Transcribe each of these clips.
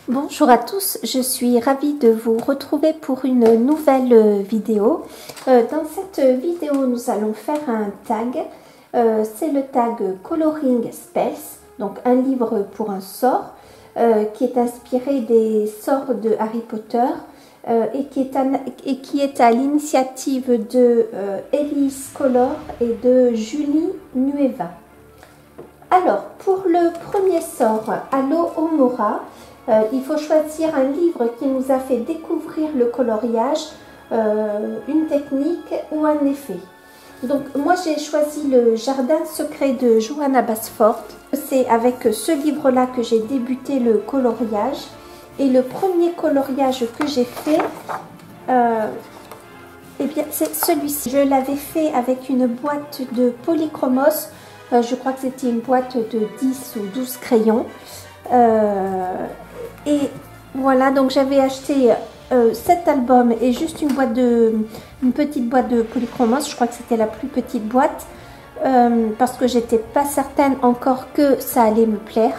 Bonjour à tous, je suis ravie de vous retrouver pour une nouvelle vidéo. Dans cette vidéo, nous allons faire un tag. C'est le tag Coloring Spells, donc un livre pour un sort qui est inspiré des sorts de Harry Potter et qui est à l'initiative de Elise Color et de Julie Nueva. Alors, pour le premier sort, Alohomora, il faut choisir un livre qui nous a fait découvrir le coloriage, une technique ou un effet. Donc moi j'ai choisi le Jardin secret de Johanna Basford. C'est avec ce livre-là que j'ai débuté le coloriage. Et le premier coloriage que j'ai fait, eh bien c'est celui-ci. Je l'avais fait avec une boîte de polychromos. Je crois que c'était une boîte de 10 ou 12 crayons. Et voilà, donc j'avais acheté cet album et juste une petite boîte de polychromos. Je crois que c'était la plus petite boîte parce que j'étais pas certaine encore que ça allait me plaire.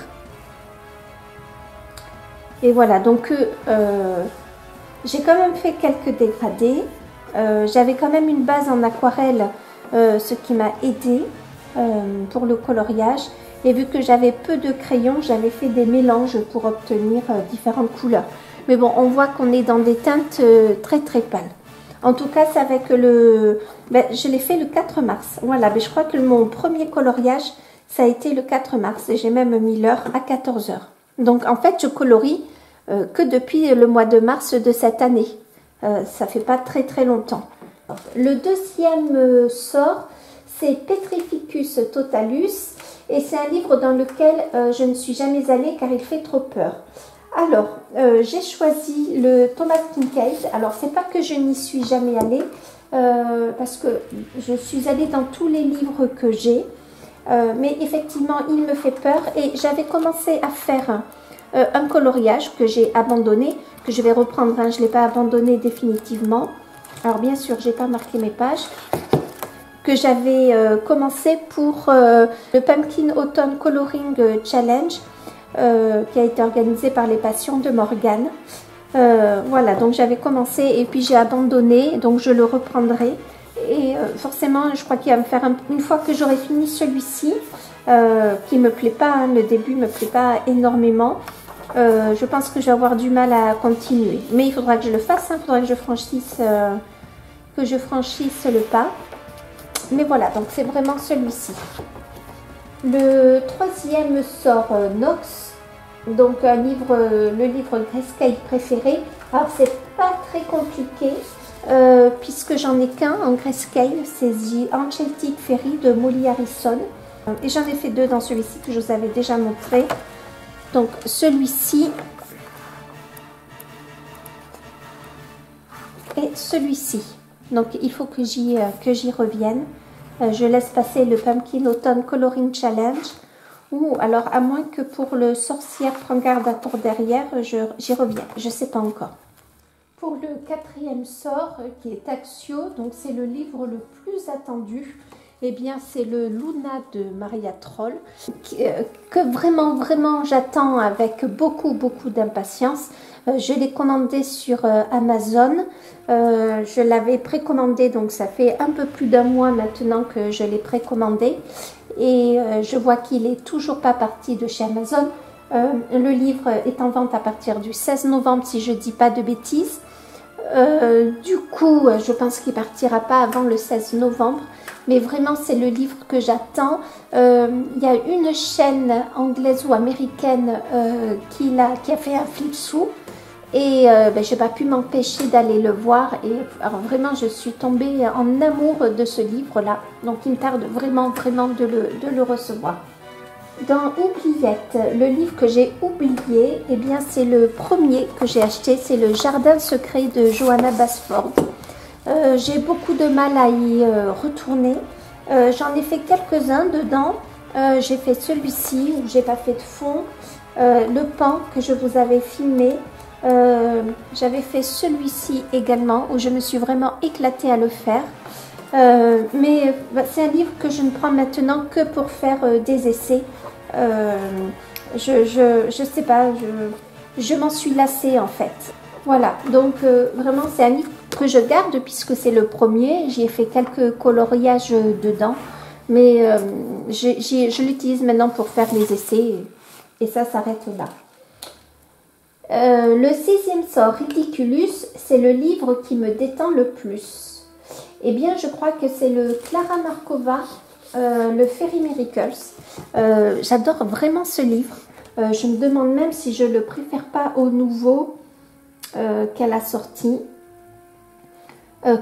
Et voilà, donc j'ai quand même fait quelques dégradés. J'avais quand même une base en aquarelle, ce qui m'a aidé pour le coloriage. Et vu que j'avais peu de crayons, j'avais fait des mélanges pour obtenir différentes couleurs. Mais bon, on voit qu'on est dans des teintes très très pâles. En tout cas, c'est avec le... je l'ai fait le 4 mars. Voilà, mais je crois que mon premier coloriage, ça a été le 4 mars. Et j'ai même mis l'heure à 14 h. Donc en fait, je colorie que depuis le mois de mars de cette année. Ça fait pas très très longtemps. Le deuxième sort, c'est Petrificus Totalus. Et c'est un livre dans lequel je ne suis jamais allée car il fait trop peur. Alors, j'ai choisi le Thomas Kinkade. Alors, c'est pas que je n'y suis jamais allée, parce que je suis allée dans tous les livres que j'ai. Mais effectivement, il me fait peur. Et j'avais commencé à faire un coloriage que j'ai abandonné, que je vais reprendre. Hein, je ne l'ai pas abandonné définitivement. Alors, bien sûr, j'ai pas marqué mes pages. Que j'avais commencé pour le Pumpkin Autumn Coloring Challenge qui a été organisé par les Passions de Morgane. Voilà, donc j'avais commencé et puis j'ai abandonné, donc je le reprendrai. Et forcément, je crois qu'il va me faire une fois que j'aurai fini celui-ci, qui me plaît pas, hein, le début me plaît pas énormément. Je pense que je vais avoir du mal à continuer. Mais il faudra que je le fasse, il faudra que je franchisse le pas. Mais voilà, donc c'est vraiment celui-ci. Le troisième sort Nox, donc le livre Grayscale préféré. Alors c'est pas très compliqué puisque j'en ai qu'un en Grayscale, c'est The Enchanted Fairy de Molly Harrison. Et j'en ai fait deux dans celui-ci que je vous avais déjà montré. Donc celui-ci et celui-ci. Donc il faut que j'y revienne. Je laisse passer le Pumpkin Autumn Coloring Challenge. Ou alors à moins que pour le Sorcière prend garde à tour derrière, j'y reviens. Je ne sais pas encore. Pour le quatrième sort qui est Axio, donc c'est le livre le plus attendu. Eh bien c'est le Luna de Maria Troll que vraiment j'attends avec beaucoup d'impatience. Je l'ai commandé sur Amazon. Je l'avais précommandé, donc ça fait un peu plus d'un mois maintenant que je l'ai précommandé. Et je vois qu'il n'est toujours pas parti de chez Amazon. Le livre est en vente à partir du 16 novembre, si je ne dis pas de bêtises. Du coup, je pense qu'il ne partira pas avant le 16 novembre. Mais vraiment, c'est le livre que j'attends. Il y a une chaîne anglaise ou américaine qui a fait un flip-through. Et je n'ai pas pu m'empêcher d'aller le voir. Et alors vraiment, je suis tombée en amour de ce livre-là. Donc, il me tarde vraiment de le recevoir. Dans Oubliette, le livre que j'ai oublié, eh bien, c'est le premier que j'ai acheté. C'est le Jardin secret de Johanna Basford. J'ai beaucoup de mal à y retourner. J'en ai fait quelques-uns dedans. J'ai fait celui-ci où j'ai pas fait de fond. Le pan que je vous avais filmé. J'avais fait celui-ci également où je me suis vraiment éclatée à le faire. Mais c'est un livre que je ne prends maintenant que pour faire des essais. Je sais pas, je m'en suis lassée en fait. Voilà, donc vraiment c'est un livre que je garde puisque c'est le premier. J'y ai fait quelques coloriages dedans, mais je l'utilise maintenant pour faire les essais et ça s'arrête là. Le 6e sort, Ridiculus, c'est le livre qui me détend le plus. Eh bien, je crois que c'est le Clara Markova, le Fairy Miracles. J'adore vraiment ce livre. Je me demande même si je ne le préfère pas au nouveau qu'elle a sorti,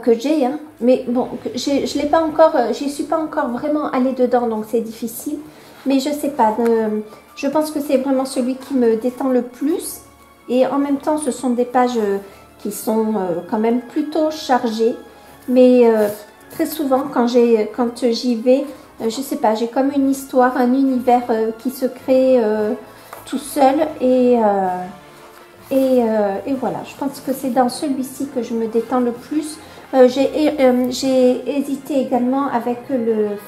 que j'ai, hein. Mais bon, je l'ai pas encore, j'y suis pas encore vraiment allée dedans, donc c'est difficile. Mais je sais pas, je pense que c'est vraiment celui qui me détend le plus. Et en même temps, ce sont des pages qui sont quand même plutôt chargées. Mais très souvent, quand j'y vais, je sais pas, j'ai comme une histoire, un univers qui se crée tout seul et voilà, je pense que c'est dans celui-ci que je me détends le plus. J'ai hésité également avec le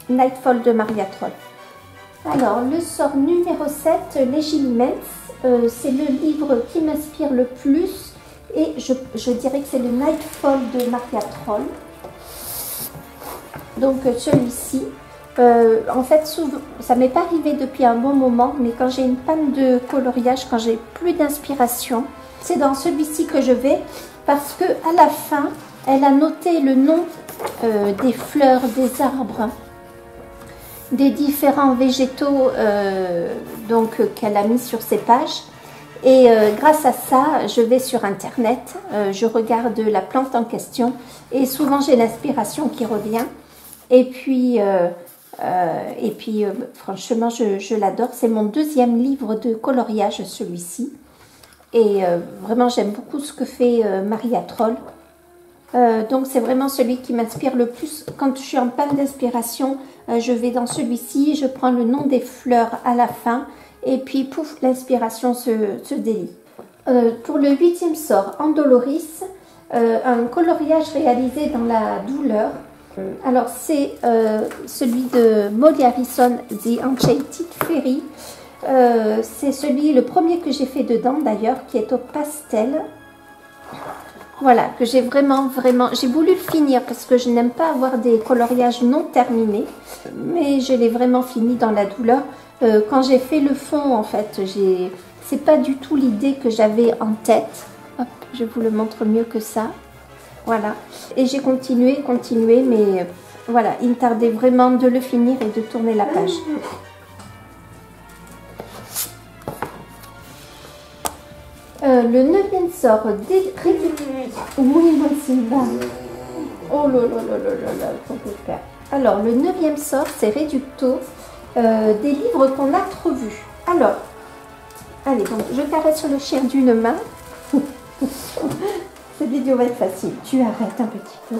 Nightfall de Maria Troll. Alors, le sort numéro 7, Legilimens, c'est le livre qui m'inspire le plus et je dirais que c'est le Nightfall de Maria Troll. Donc celui-ci, en fait, souvent, ça m'est pas arrivé depuis un bon moment, mais quand j'ai une panne de coloriage, quand j'ai plus d'inspiration, c'est dans celui-ci que je vais, parce que à la fin, elle a noté le nom des fleurs, des arbres, des différents végétaux donc qu'elle a mis sur ses pages. Et grâce à ça, je vais sur internet, je regarde la plante en question et souvent j'ai l'inspiration qui revient. Et puis franchement, je l'adore. C'est mon 2e livre de coloriage, celui-ci. Et vraiment, j'aime beaucoup ce que fait Maria Troll. Donc, c'est vraiment celui qui m'inspire le plus. Quand je suis en panne d'inspiration, je vais dans celui-ci, je prends le nom des fleurs à la fin. Et puis, pouf, l'inspiration se délie. Pour le 8e sort, Andoloris, un coloriage réalisé dans la douleur. Alors, c'est celui de Molly Harrison, The Enchanted Fairy. C'est le premier que j'ai fait dedans d'ailleurs, qui est au pastel. Voilà, que j'ai vraiment, j'ai voulu le finir parce que je n'aime pas avoir des coloriages non terminés. Mais je l'ai vraiment fini dans la douleur. Quand j'ai fait le fond, en fait, c'est pas du tout l'idée que j'avais en tête. Hop, je vous le montre mieux que ça. Voilà. Et j'ai continué, mais voilà, il me tardait vraiment de le finir et de tourner la page. Le 9e sort, oui, moi c'est là. Oh là là là là là là, qu'on peut faire. Alors, le 9e sort, c'est Reducto, des livres qu'on a trop vus. Alors, allez, donc je caresse sur le chien d'une main. Cette vidéo va être facile. Tu arrêtes un petit peu.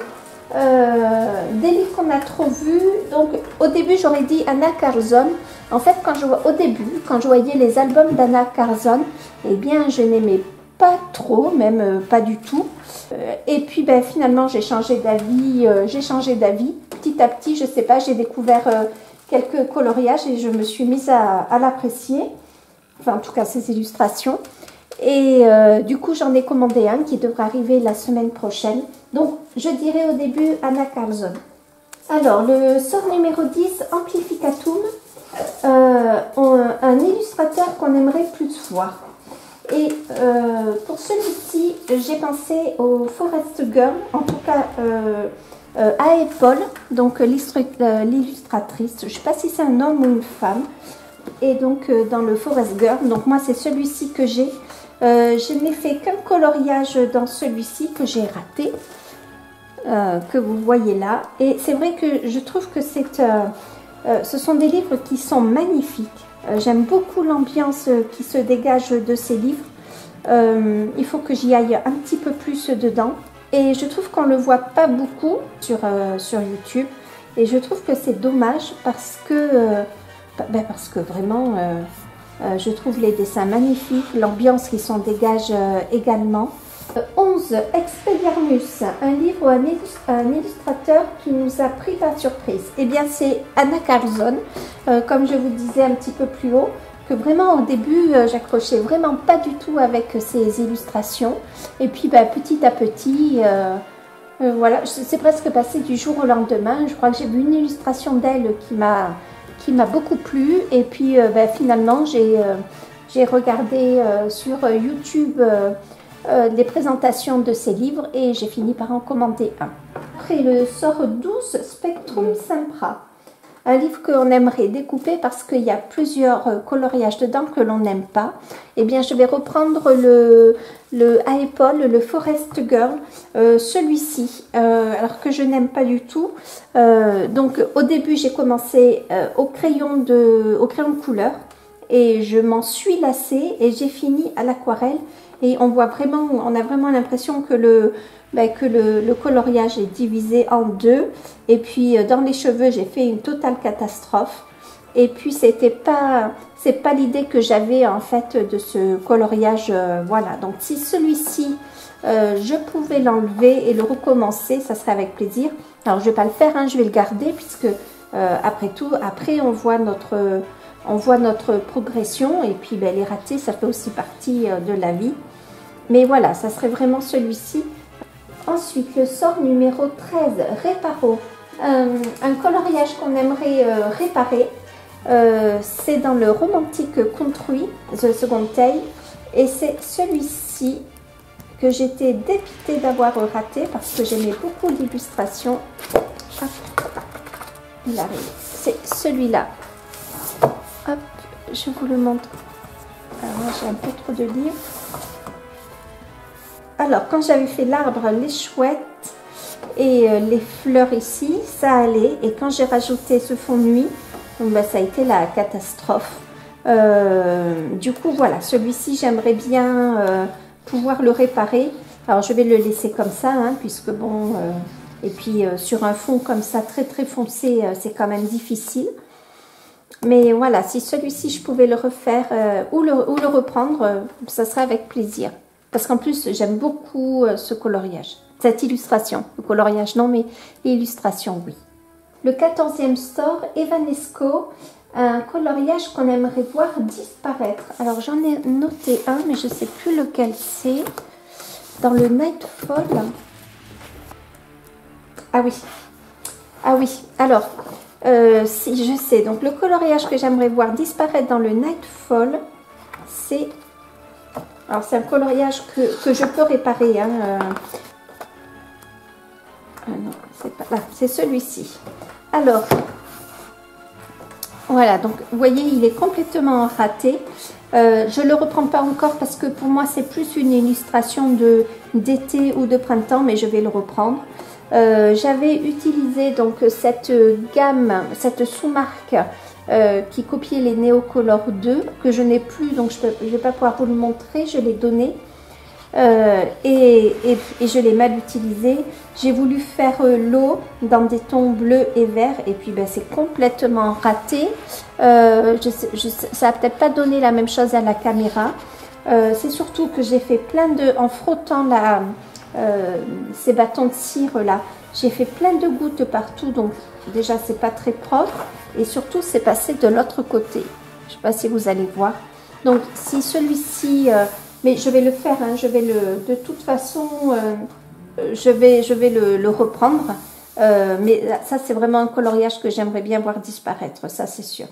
Des livres qu'on a trop vus. Donc, au début, j'aurais dit Anna Carlson. En fait, quand je voyais les albums d'Anna Carlson, eh bien, je n'aimais pas trop, même pas du tout. Et puis, ben, finalement, j'ai changé d'avis. Petit à petit, je sais pas, j'ai découvert quelques coloriages et je me suis mise à l'apprécier. Enfin, en tout cas, ses illustrations. Et du coup, j'en ai commandé un qui devrait arriver la semaine prochaine. Donc, je dirais au début Anna Carlson. Alors, le sort numéro 10, Amplificatum, un illustrateur qu'on aimerait plus voir. Et pour celui-ci, j'ai pensé au Forest Girl, en tout cas à Paul, donc l'illustratrice. Je ne sais pas si c'est un homme ou une femme. Et donc, dans le Forest Girl, donc moi, c'est celui-ci que j'ai. Je n'ai fait qu'un coloriage dans celui-ci que j'ai raté, que vous voyez là. Et c'est vrai que je trouve que ce sont des livres qui sont magnifiques. J'aime beaucoup l'ambiance qui se dégage de ces livres. Il faut que j'y aille un petit peu plus dedans. Et je trouve qu'on ne le voit pas beaucoup sur YouTube. Et je trouve que c'est dommage parce que vraiment... je trouve les dessins magnifiques, l'ambiance qui s'en dégage également. 11, Expelliarmus, un livre ou un illustrateur qui nous a pris par surprise. Eh bien, c'est Anna Carlson, comme je vous disais un petit peu plus haut, que vraiment au début, j'accrochais vraiment pas du tout avec ces illustrations. Et puis petit à petit, voilà, c'est presque passé du jour au lendemain. Je crois que j'ai vu une illustration d'elle qui m'a beaucoup plu. Et puis finalement, j'ai regardé sur YouTube les présentations de ces livres et j'ai fini par en commander un. Après le sort 12, Spectrum Sempra. Un livre qu'on aimerait découper parce qu'il y a plusieurs coloriages dedans que l'on n'aime pas. Eh bien, je vais reprendre le Apple, le Forest Girl, celui-ci, alors que je n'aime pas du tout. Donc, au début, j'ai commencé au crayon de couleur et je m'en suis lassée et j'ai fini à l'aquarelle. Et on a vraiment l'impression que le coloriage est divisé en deux. Et puis dans les cheveux, j'ai fait une totale catastrophe. Et puis c'est pas l'idée que j'avais en fait de ce coloriage. Voilà, donc si celui-ci, je pouvais l'enlever et le recommencer, ça serait avec plaisir. Alors je vais pas le faire, hein, je vais le garder puisque après on voit notre progression. Et puis les ratés, ça fait aussi partie de la vie. Mais voilà, ça serait vraiment celui-ci. Ensuite, le sort numéro 13, Réparo. Un coloriage qu'on aimerait réparer. C'est dans le Romantic Country, The Second Tale. Et c'est celui-ci que j'étais dépitée d'avoir raté parce que j'aimais beaucoup l'illustration. Il arrive. C'est celui-là. Hop, je vous le montre. Alors moi, j'ai un peu trop de livres. Alors, quand j'avais fait l'arbre, les chouettes et les fleurs ici, ça allait. Et quand j'ai rajouté ce fond de nuit, donc, ça a été la catastrophe. Du coup, voilà, celui-ci, j'aimerais bien pouvoir le réparer. Alors, je vais le laisser comme ça, hein, puisque bon... et puis, sur un fond comme ça, très très foncé, c'est quand même difficile. Mais voilà, si celui-ci, je pouvais le refaire ou le reprendre, ça serait avec plaisir. Parce qu'en plus, j'aime beaucoup ce coloriage, cette illustration. Le coloriage, non, mais l'illustration, oui. Le 14e store, Evanesco, un coloriage qu'on aimerait voir disparaître. Alors, j'en ai noté un, mais je ne sais plus lequel c'est. Dans le Nightfall. Ah oui. Ah oui. Alors, si je sais. Donc, le coloriage que j'aimerais voir disparaître dans le Nightfall, c'est... Alors, c'est un coloriage que je peux réparer. Hein. Non, c'est pas là. C'est celui-ci. Alors, voilà. Donc, vous voyez, il est complètement raté. Je ne le reprends pas encore parce que pour moi, c'est plus une illustration d'été ou de printemps, mais je vais le reprendre. J'avais utilisé donc cette gamme, cette sous-marque qui copiait les Neocolor 2 que je n'ai plus, donc je ne vais pas pouvoir vous le montrer, je l'ai donné et je l'ai mal utilisé. J'ai voulu faire l'eau dans des tons bleus et verts et puis c'est complètement raté. Ça n'a peut-être pas donné la même chose à la caméra. C'est surtout que j'ai fait plein en frottant ces bâtons de cire là, j'ai fait plein de gouttes partout, donc déjà c'est pas très propre et surtout c'est passé de l'autre côté. Je sais pas si vous allez voir. Donc si celui-ci, mais je vais le faire, hein, de toute façon, je vais le reprendre. Mais ça c'est vraiment un coloriage que j'aimerais bien voir disparaître, ça c'est sûr.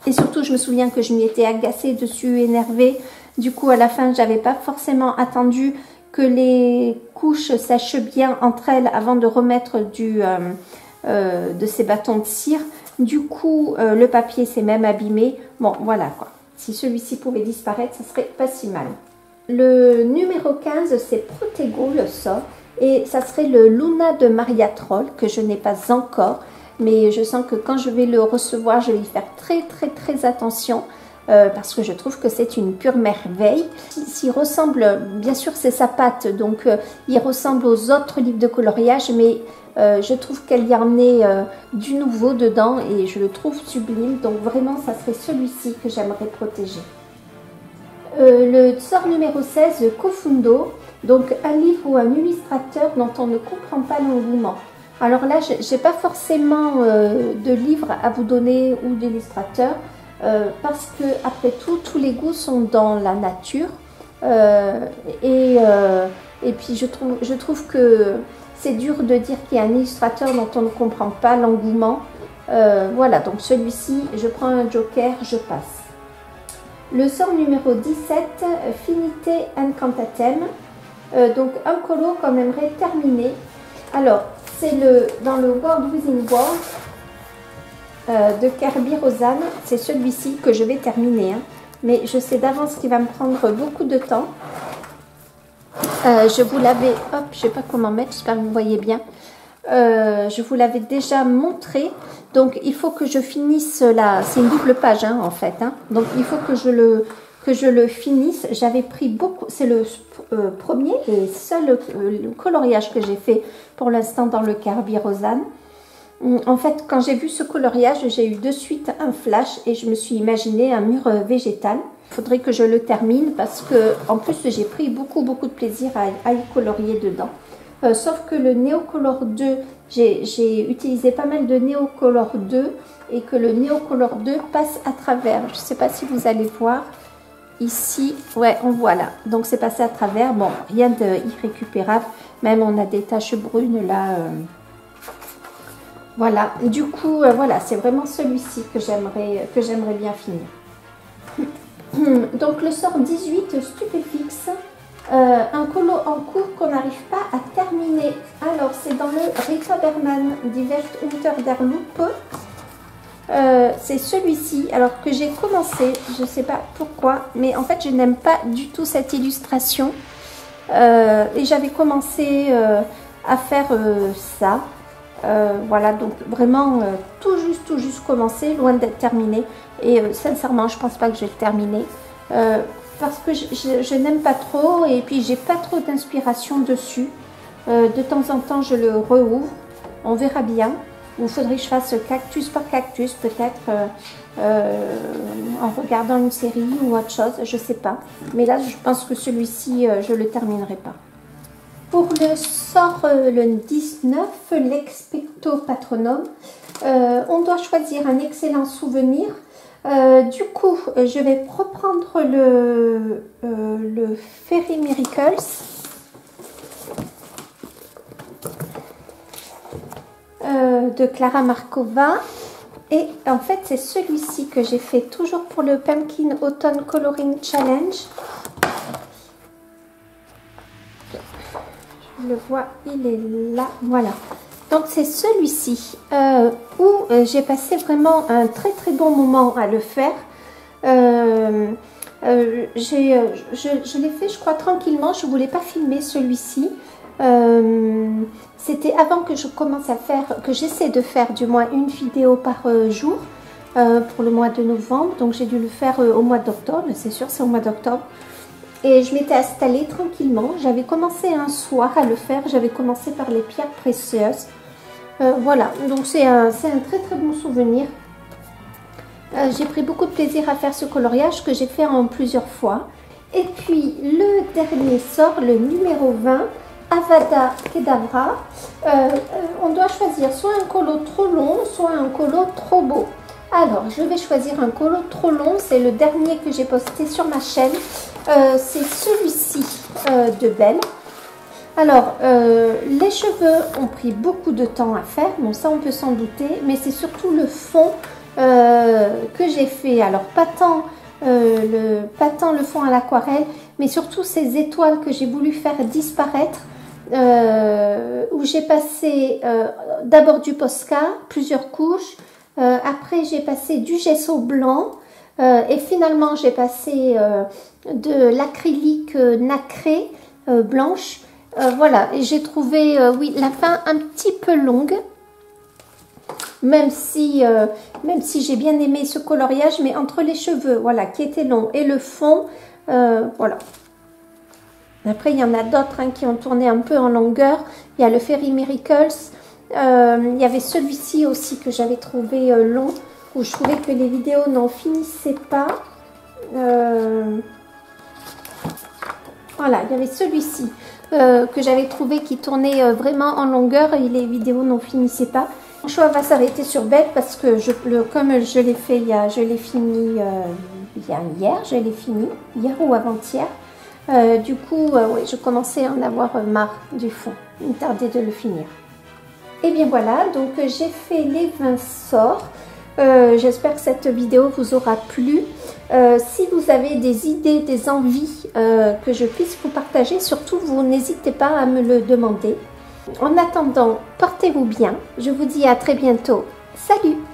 Et surtout, je me souviens que je m'y étais agacée dessus, énervée. Du coup, à la fin, j'avais pas forcément attendu que les couches sèchent bien entre elles avant de remettre de ces bâtons de cire. Du coup, le papier s'est même abîmé. Bon, voilà quoi. Si celui-ci pouvait disparaître, ça serait pas si mal. Le numéro 15, c'est Protego, le sort. Et ça serait le Luna de Maria Troll, que je n'ai pas encore. Mais je sens que quand je vais le recevoir, je vais y faire très très très attention. Parce que je trouve que c'est une pure merveille. S'il ressemble, bien sûr c'est sa patte, donc il ressemble aux autres livres de coloriage, mais je trouve qu'il y en ait du nouveau dedans et je le trouve sublime. Donc vraiment ça serait celui-ci que j'aimerais protéger. Le sort numéro 16, Kofundo, donc un livre ou un illustrateur dont on ne comprend pas l'engouement. Alors là, je n'ai pas forcément de livre à vous donner ou d'illustrateur. parce que après tout, tous les goûts sont dans la nature. Et puis je trouve que c'est dur de dire qu'il y a un illustrateur dont on ne comprend pas l'engouement. Voilà, donc celui-ci, je prends un joker, je passe. Le sort numéro 17, Finite Incantatem. Donc un colo qu'on aimerait terminer. Alors, c'est dans le World Within World de Kerby Rosanne. C'est celui-ci que je vais terminer. Hein. Mais je sais d'avance qu'il va me prendre beaucoup de temps. Je vous l'avais... Hop, je ne sais pas comment mettre, j'espère que vous voyez bien. Je vous l'avais déjà montré. Donc, il faut que je finisse là. C'est une double page, hein, en fait. Hein. Donc, il faut que je le finisse. J'avais pris beaucoup... C'est le premier et seul coloriage que j'ai fait pour l'instant dans le Kerby Rosanne. En fait, quand j'ai vu ce coloriage, j'ai eu de suite un flash et je me suis imaginé un mur végétal. Il faudrait que je le termine parce que, en plus, j'ai pris beaucoup de plaisir à y colorier dedans. Sauf que le Neocolor 2, j'ai utilisé pas mal de Neocolor 2 et que le Neocolor 2 passe à travers. Je ne sais pas si vous allez voir ici. Ouais, on voit là. Donc, c'est passé à travers. Bon, rien d'irrécupérable. Même on a des taches brunes là. Voilà, du coup, voilà, c'est vraiment celui-ci que j'aimerais bien finir. Donc, le sort 18, Stupéfixe, un colo en cours qu'on n'arrive pas à terminer. Alors, c'est dans le Rita Berman, Die Welt unter der Lupe. C'est celui-ci, alors que j'ai commencé, je ne sais pas pourquoi, mais en fait, je n'aime pas du tout cette illustration. Et j'avais commencé à faire ça. Voilà, donc vraiment tout juste commencé, loin d'être terminé. Et sincèrement, je pense pas que je vais le terminer parce que je n'aime pas trop et puis j'ai pas trop d'inspiration dessus. De temps en temps, je le rouvre, on verra bien. Il faudrait que je fasse cactus par cactus, peut-être en regardant une série ou autre chose, je sais pas. Mais là, je pense que celui-ci, je le terminerai pas. Pour le sort le 19, l'Expecto Patronum, on doit choisir un excellent souvenir. Du coup, je vais reprendre le Fairy Miracles. De Clara Markova. Et en fait, c'est celui-ci que j'ai fait toujours pour le Pumpkin Autumn Coloring Challenge. Je le vois, il est là, voilà. Donc c'est celui-ci où j'ai passé vraiment un très bon moment à le faire. Je l'ai fait, je crois, tranquillement. Je ne voulais pas filmer celui-ci. C'était avant que je commence à faire, que j'essaie de faire du moins une vidéo par jour pour le mois de novembre. Donc j'ai dû le faire au mois d'octobre, c'est sûr, c'est au mois d'octobre. Et je m'étais installée tranquillement. J'avais commencé un soir à le faire. J'avais commencé par les pierres précieuses. Voilà, donc c'est un très bon souvenir. J'ai pris beaucoup de plaisir à faire ce coloriage que j'ai fait en plusieurs fois. Et puis le dernier sort, le numéro 20, Avada Kedavra. On doit choisir soit un colo trop long, soit un colo trop beau. Alors, je vais choisir un colo trop long. C'est le dernier que j'ai posté sur ma chaîne. C'est celui-ci de Belle. Alors, les cheveux ont pris beaucoup de temps à faire. Bon, ça, on peut s'en douter. Mais c'est surtout le fond que j'ai fait. Alors, pas tant le fond à l'aquarelle, mais surtout ces étoiles que j'ai voulu faire disparaître. Où j'ai passé d'abord du Posca, plusieurs couches. Après, j'ai passé du gesso blanc. Et finalement, j'ai passé de l'acrylique nacré blanche. Voilà, et j'ai trouvé, oui, la fin un petit peu longue. Même si j'ai bien aimé ce coloriage, mais entre les cheveux, voilà, qui étaient longs, et le fond, voilà. Après, il y en a d'autres hein, qui ont tourné un peu en longueur. Il y a le Fairy Miracles. Il y avait celui-ci aussi que j'avais trouvé long, où je trouvais que les vidéos n'en finissaient pas. Voilà, il y avait celui-ci que j'avais trouvé qui tournait vraiment en longueur et les vidéos n'en finissaient pas. choix va s'arrêter sur belle parce que comme je l'ai fait, je l'ai fini hier, je l'ai fini, hier ou avant-hier. Du coup, ouais, je commençais à en avoir marre du fond. Il me tardait de le finir. Et bien voilà, donc j'ai fait les 20 sorts. J'espère que cette vidéo vous aura plu. Si vous avez des idées, des envies que je puisse vous partager, surtout vous n'hésitez pas à me le demander. En attendant, portez-vous bien. Je vous dis à très bientôt. Salut!